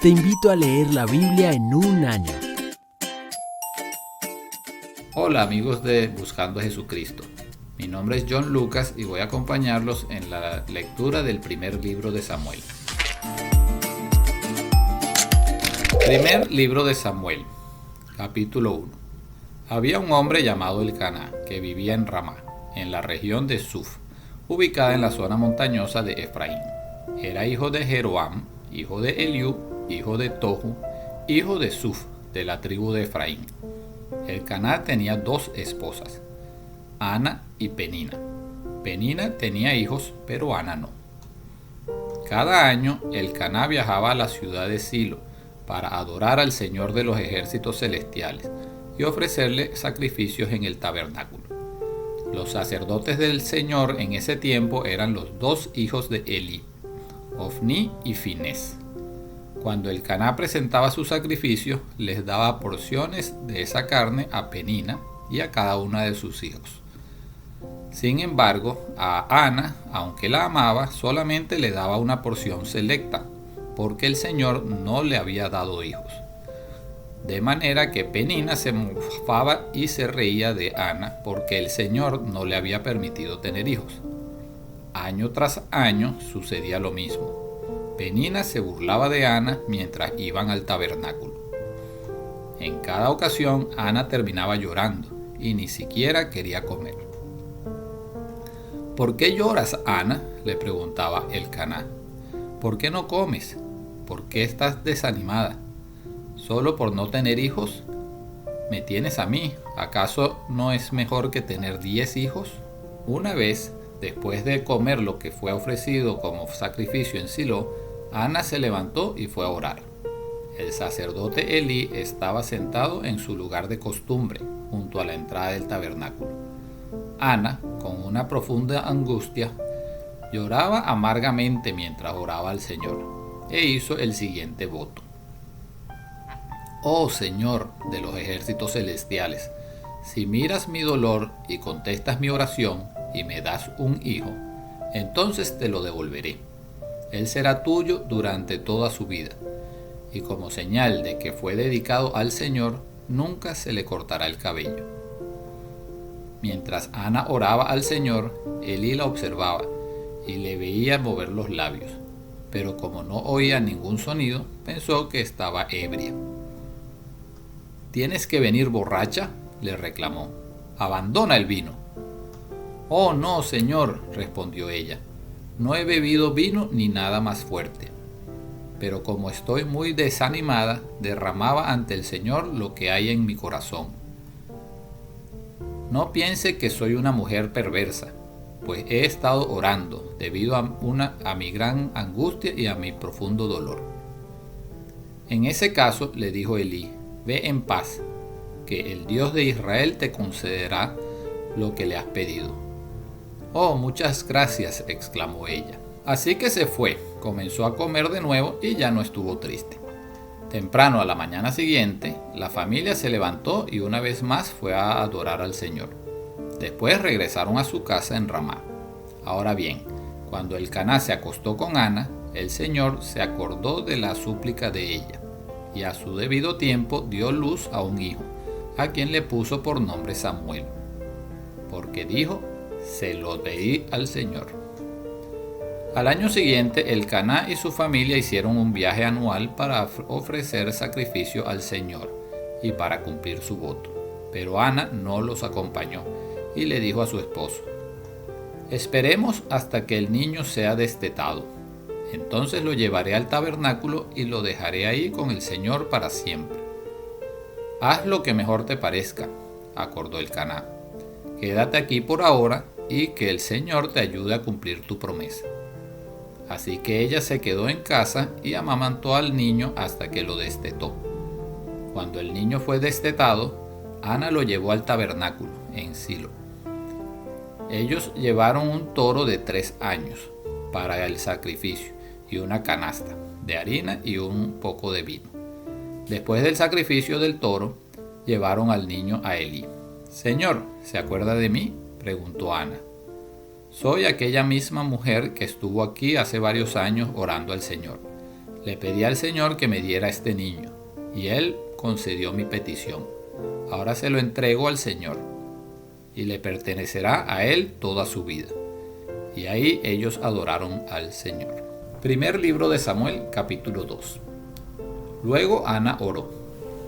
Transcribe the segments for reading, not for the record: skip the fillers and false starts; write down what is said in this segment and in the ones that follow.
Te invito a leer la Biblia en un año. Hola amigos de Buscando a Jesucristo. Mi nombre es John Lucas y voy a acompañarlos en la lectura del primer libro de Samuel. Primer libro de Samuel, capítulo 1. Había un hombre llamado Elcaná que vivía en Ramá, en la región de Zuf, ubicada en la zona montañosa de Efraín. Era hijo de Jeroam, hijo de Eliú, hijo de Tohu, hijo de Zuf, de la tribu de Efraín. Elcaná tenía dos esposas, Ana y Penina. Penina tenía hijos, pero Ana no. Cada año Elcaná viajaba a la ciudad de Silo para adorar al Señor de los ejércitos celestiales y ofrecerle sacrificios en el tabernáculo. Los sacerdotes del Señor en ese tiempo eran los dos hijos de Elí, Ofni y Finés. Cuando Elcaná presentaba sus sacrificios, les daba porciones de esa carne a Penina y a cada una de sus hijos. Sin embargo, a Ana, aunque la amaba, solamente le daba una porción selecta, porque el Señor no le había dado hijos. De manera que Penina se mofaba y se reía de Ana, porque el Señor no le había permitido tener hijos. Año tras año sucedía lo mismo. Penina se burlaba de Ana mientras iban al tabernáculo. En cada ocasión Ana terminaba llorando y ni siquiera quería comer. ¿Por qué lloras, Ana?, le preguntaba Elcaná. ¿Por qué no comes? ¿Por qué estás desanimada? ¿Solo por no tener hijos? ¿Me tienes a mí? ¿Acaso no es mejor que tener 10 hijos? Una vez, después de comer lo que fue ofrecido como sacrificio en Silo, Ana se levantó y fue a orar. El sacerdote Elí estaba sentado en su lugar de costumbre, junto a la entrada del tabernáculo. Ana, con una profunda angustia, lloraba amargamente mientras oraba al Señor, e hizo el siguiente voto. Oh Señor de los ejércitos celestiales, si miras mi dolor y contestas mi oración y me das un hijo, entonces te lo devolveré. Él será tuyo durante toda su vida, y como señal de que fue dedicado al Señor, nunca se le cortará el cabello. Mientras Ana oraba al Señor, Elí la observaba y le veía mover los labios, pero como no oía ningún sonido, pensó que estaba ebria. ¿Tienes que venir borracha?, le reclamó. Abandona el vino. Oh no, Señor, respondió ella. No he bebido vino ni nada más fuerte. Pero como estoy muy desanimada, derramaba ante el Señor lo que hay en mi corazón. No piense que soy una mujer perversa, pues he estado orando debido a mi gran angustia y a mi profundo dolor. En ese caso, le dijo Elí, ve en paz, que el Dios de Israel te concederá lo que le has pedido. Oh, muchas gracias, exclamó ella. Así que se fue, comenzó a comer de nuevo y ya no estuvo triste. Temprano a la mañana siguiente, la familia se levantó y una vez más fue a adorar al Señor. Después regresaron a su casa en Ramá. Ahora bien, cuando Elcaná se acostó con Ana, el Señor se acordó de la súplica de ella, y a su debido tiempo dio luz a un hijo, a quien le puso por nombre Samuel, porque dijo, se lo pedí al Señor. Al año siguiente, Elcaná y su familia hicieron un viaje anual para ofrecer sacrificio al Señor y para cumplir su voto. Pero Ana no los acompañó y le dijo a su esposo, esperemos hasta que el niño sea destetado. Entonces lo llevaré al tabernáculo y lo dejaré ahí con el Señor para siempre. Haz lo que mejor te parezca, acordó Elcaná. Quédate aquí por ahora y que el Señor te ayude a cumplir tu promesa. Así que ella se quedó en casa y amamantó al niño hasta que lo destetó. Cuando el niño fue destetado, Ana lo llevó al tabernáculo en Silo. Ellos llevaron un toro de 3 años para el sacrificio y una canasta de harina y un poco de vino. Después del sacrificio del toro, llevaron al niño a Elí. Señor, ¿se acuerda de mí?, preguntó Ana. Soy aquella misma mujer que estuvo aquí hace varios años orando al Señor. Le pedí al Señor que me diera este niño, y Él concedió mi petición. Ahora se lo entrego al Señor, y le pertenecerá a Él toda su vida. Y ahí ellos adoraron al Señor. Primer libro de Samuel, capítulo 2. Luego Ana oró: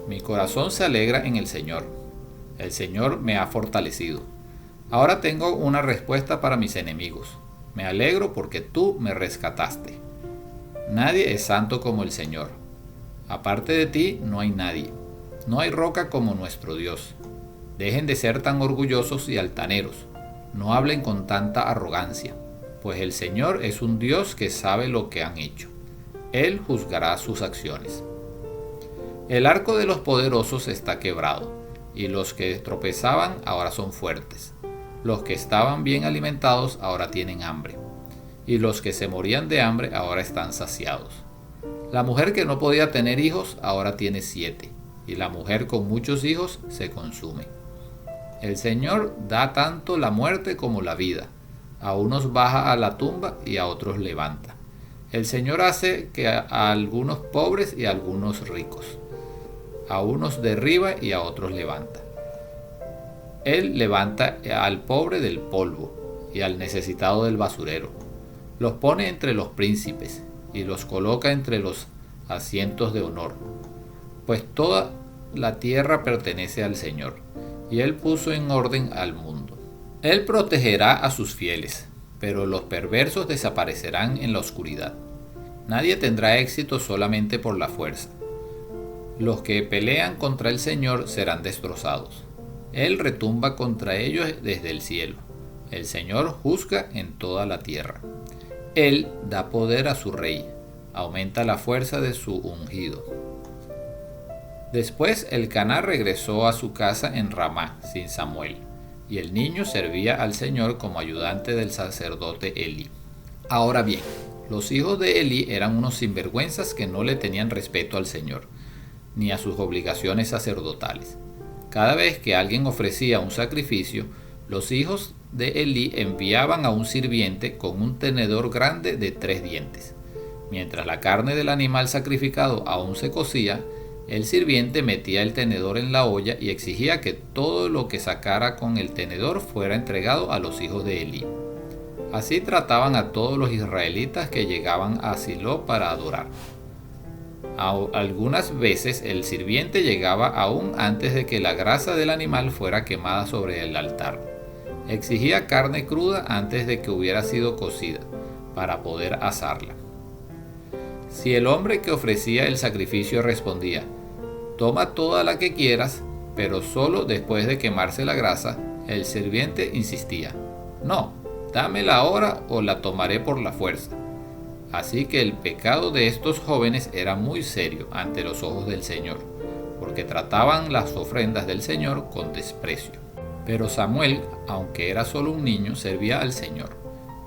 mi corazón se alegra en el Señor. El Señor me ha fortalecido. Ahora tengo una respuesta para mis enemigos. Me alegro porque tú me rescataste. Nadie es santo como el Señor. Aparte de ti no hay nadie. No hay roca como nuestro Dios. Dejen de ser tan orgullosos y altaneros. No hablen con tanta arrogancia, pues el Señor es un Dios que sabe lo que han hecho. Él juzgará sus acciones. El arco de los poderosos está quebrado, y los que tropezaban ahora son fuertes. Los que estaban bien alimentados ahora tienen hambre, y los que se morían de hambre ahora están saciados. La mujer que no podía tener hijos ahora tiene 7, y la mujer con muchos hijos se consume. El Señor da tanto la muerte como la vida. A unos baja a la tumba y a otros levanta. El Señor hace que a algunos pobres y a algunos ricos. A unos derriba y a otros levanta. Él levanta al pobre del polvo y al necesitado del basurero. Los pone entre los príncipes y los coloca entre los asientos de honor. Pues toda la tierra pertenece al Señor, y Él puso en orden al mundo. Él protegerá a sus fieles, pero los perversos desaparecerán en la oscuridad. Nadie tendrá éxito solamente por la fuerza. Los que pelean contra el Señor serán destrozados. Él retumba contra ellos desde el cielo. El Señor juzga en toda la tierra. Él da poder a su rey, aumenta la fuerza de su ungido. Después Elcaná regresó a su casa en Ramá sin Samuel, y el niño servía al Señor como ayudante del sacerdote Elí. Ahora bien, los hijos de Elí eran unos sinvergüenzas que no le tenían respeto al Señor, ni a sus obligaciones sacerdotales. Cada vez que alguien ofrecía un sacrificio, los hijos de Elí enviaban a un sirviente con un tenedor grande de 3 dientes. Mientras la carne del animal sacrificado aún se cocía, el sirviente metía el tenedor en la olla y exigía que todo lo que sacara con el tenedor fuera entregado a los hijos de Elí. Así trataban a todos los israelitas que llegaban a Silo para adorar. Algunas veces el sirviente llegaba aún antes de que la grasa del animal fuera quemada sobre el altar. Exigía carne cruda antes de que hubiera sido cocida, para poder asarla. Si el hombre que ofrecía el sacrificio respondía: toma toda la que quieras, pero solo después de quemarse la grasa, el sirviente insistía: no, dámela ahora o la tomaré por la fuerza. Así que el pecado de estos jóvenes era muy serio ante los ojos del Señor, porque trataban las ofrendas del Señor con desprecio. Pero Samuel, aunque era solo un niño, servía al Señor.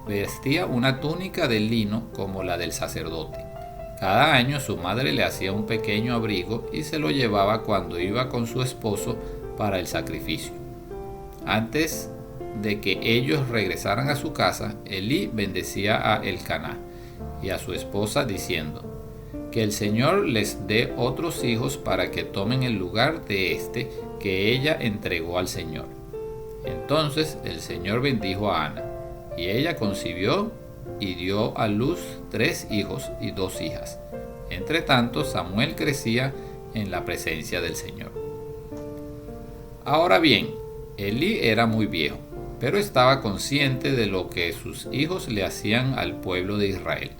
Vestía una túnica de lino como la del sacerdote. Cada año su madre le hacía un pequeño abrigo y se lo llevaba cuando iba con su esposo para el sacrificio. Antes de que ellos regresaran a su casa, Elí bendecía a Elcaná y a su esposa diciendo: que el Señor les dé otros hijos para que tomen el lugar de este que ella entregó al Señor. Entonces el Señor bendijo a Ana, y ella concibió y dio a luz 3 hijos y 2 hijas. Entre tanto, Samuel crecía en la presencia del Señor. Ahora bien, Elí era muy viejo, pero estaba consciente de lo que sus hijos le hacían al pueblo de Israel.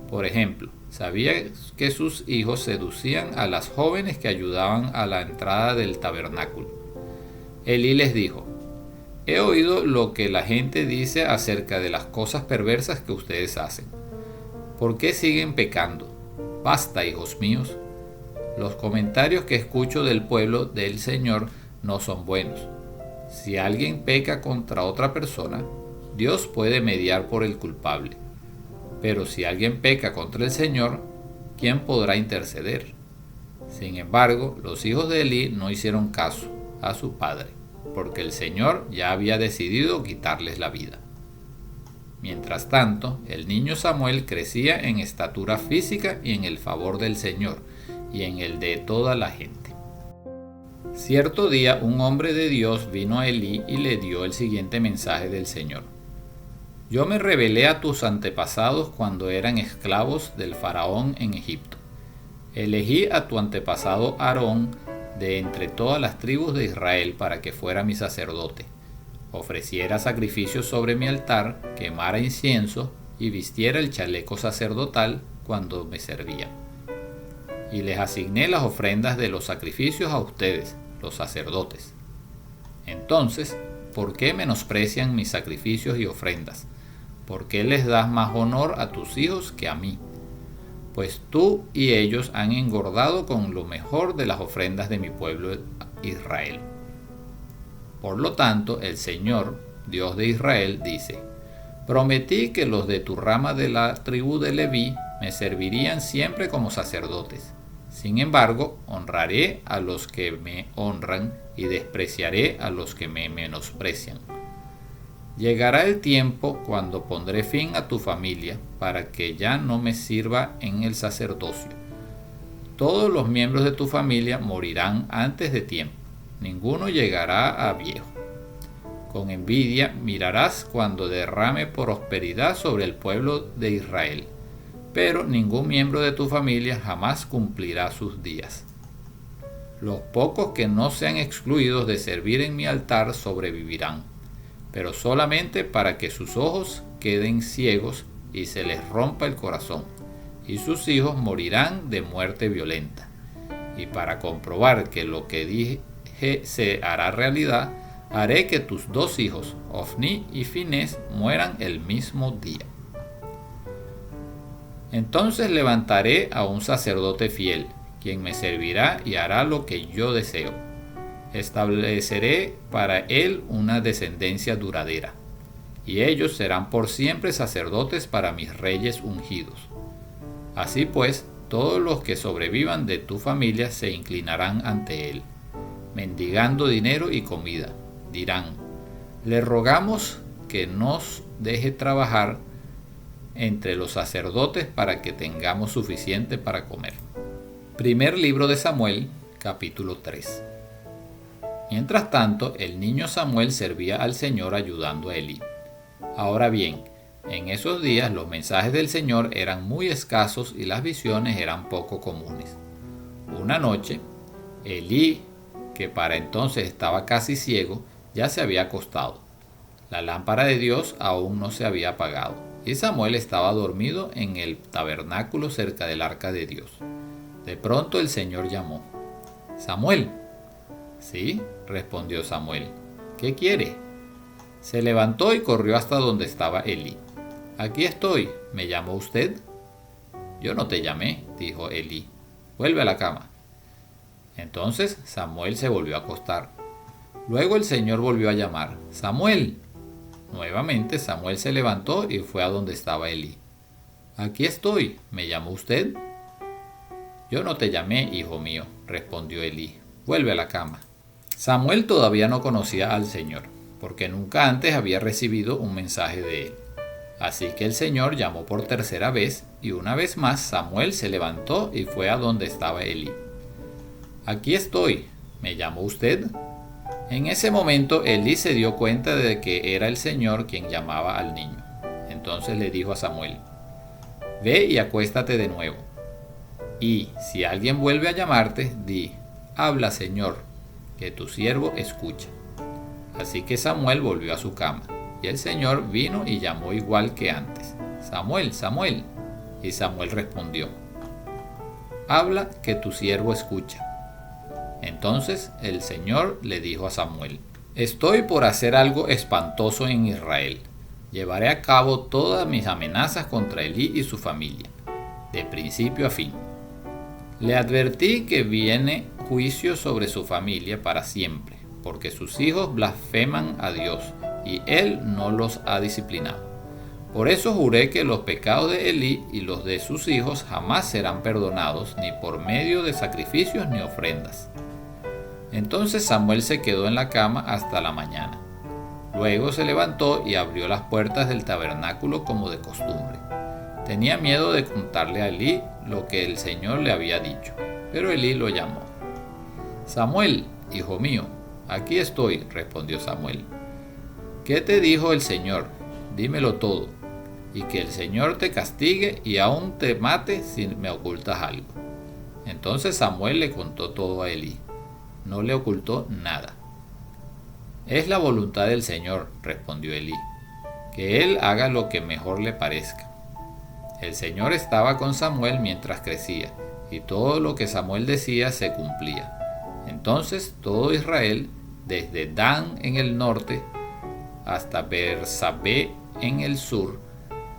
Por ejemplo, sabía que sus hijos seducían a las jóvenes que ayudaban a la entrada del tabernáculo. Elí les dijo: he oído lo que la gente dice acerca de las cosas perversas que ustedes hacen. ¿Por qué siguen pecando? Basta, hijos míos. Los comentarios que escucho del pueblo del Señor no son buenos. Si alguien peca contra otra persona, Dios puede mediar por el culpable. Pero si alguien peca contra el Señor, ¿quién podrá interceder? Sin embargo, los hijos de Elí no hicieron caso a su padre, porque el Señor ya había decidido quitarles la vida. Mientras tanto, el niño Samuel crecía en estatura física y en el favor del Señor y en el de toda la gente. Cierto día un hombre de Dios vino a Elí y le dio el siguiente mensaje del Señor. Yo me revelé a tus antepasados cuando eran esclavos del faraón en Egipto. Elegí a tu antepasado Aarón de entre todas las tribus de Israel para que fuera mi sacerdote, ofreciera sacrificios sobre mi altar, quemara incienso y vistiera el chaleco sacerdotal cuando me servía. Y les asigné las ofrendas de los sacrificios a ustedes, los sacerdotes. Entonces, ¿por qué menosprecian mis sacrificios y ofrendas? ¿Por qué les das más honor a tus hijos que a mí? Pues tú y ellos han engordado con lo mejor de las ofrendas de mi pueblo Israel. Por lo tanto, el Señor, Dios de Israel, dice: prometí que los de tu rama de la tribu de Leví me servirían siempre como sacerdotes. Sin embargo, honraré a los que me honran y despreciaré a los que me menosprecian. Llegará el tiempo cuando pondré fin a tu familia para que ya no me sirva en el sacerdocio. Todos los miembros de tu familia morirán antes de tiempo. Ninguno llegará a viejo. Con envidia mirarás cuando derrame prosperidad sobre el pueblo de Israel, pero ningún miembro de tu familia jamás cumplirá sus días. Los pocos que no sean excluidos de servir en mi altar sobrevivirán, pero solamente para que sus ojos queden ciegos y se les rompa el corazón, y sus hijos morirán de muerte violenta. Y para comprobar que lo que dije se hará realidad, haré que tus dos hijos, Ofni y Finés, mueran el mismo día. Entonces levantaré a un sacerdote fiel, quien me servirá y hará lo que yo deseo. Estableceré para él una descendencia duradera, y ellos serán por siempre sacerdotes para mis reyes ungidos. Así pues, todos los que sobrevivan de tu familia se inclinarán ante él, mendigando dinero y comida. Dirán: le rogamos que nos deje trabajar entre los sacerdotes para que tengamos suficiente para comer. Primer libro de Samuel, capítulo 3. Mientras tanto, el niño Samuel servía al Señor ayudando a Elí. Ahora bien, en esos días los mensajes del Señor eran muy escasos y las visiones eran poco comunes. Una noche, Elí, que para entonces estaba casi ciego, ya se había acostado. La lámpara de Dios aún no se había apagado, y Samuel estaba dormido en el tabernáculo cerca del arca de Dios. De pronto el Señor llamó: «Samuel». «Sí», respondió Samuel. «¿Qué quiere?». Se levantó y corrió hasta donde estaba Elí. «Aquí estoy. ¿Me llamó usted?». «Yo no te llamé», dijo Elí. «Vuelve a la cama». Entonces Samuel se volvió a acostar. Luego el Señor volvió a llamar: «Samuel». Nuevamente Samuel se levantó y fue a donde estaba Elí. «Aquí estoy. ¿Me llamó usted?». «Yo no te llamé, hijo mío», respondió Elí. «Vuelve a la cama». Samuel todavía no conocía al Señor, porque nunca antes había recibido un mensaje de él. Así que el Señor llamó por tercera vez, y una vez más Samuel se levantó y fue a donde estaba Elí. «Aquí estoy. ¿Me llamó usted?». En ese momento Elí se dio cuenta de que era el Señor quien llamaba al niño. Entonces le dijo a Samuel: «Ve y acuéstate de nuevo. Y si alguien vuelve a llamarte, di: habla, Señor, que tu siervo escucha». Así que Samuel volvió a su cama, y el Señor vino y llamó igual que antes: «Samuel, Samuel». Y Samuel respondió: «Habla, que tu siervo escucha». Entonces el Señor le dijo a Samuel: «Estoy por hacer algo espantoso en Israel. Llevaré a cabo todas mis amenazas contra Elí y su familia, de principio a fin. Le advertí que viene juicio sobre su familia para siempre, porque sus hijos blasfeman a Dios, y Él no los ha disciplinado. Por eso juré que los pecados de Elí y los de sus hijos jamás serán perdonados, ni por medio de sacrificios ni ofrendas». Entonces Samuel se quedó en la cama hasta la mañana. Luego se levantó y abrió las puertas del tabernáculo como de costumbre. Tenía miedo de contarle a Elí lo que el Señor le había dicho, pero Elí lo llamó. Samuel, hijo mío. Aquí estoy, respondió Samuel. ¿Qué te dijo el Señor? Dímelo todo, y que el Señor te castigue y aún te mate si me ocultas algo. Entonces Samuel le contó todo a Elí. No le ocultó nada. Es la voluntad del Señor, respondió Elí, que él haga lo que mejor le parezca. El Señor estaba con Samuel mientras crecía, y todo lo que Samuel decía se cumplía. Entonces todo Israel, desde Dan en el norte hasta Bersabé en el sur,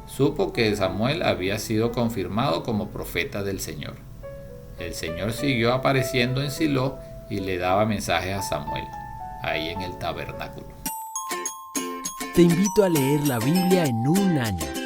supo que Samuel había sido confirmado como profeta del Señor. El Señor siguió apareciendo en Silo y le daba mensajes a Samuel, ahí en el tabernáculo. Te invito a leer la Biblia en un año.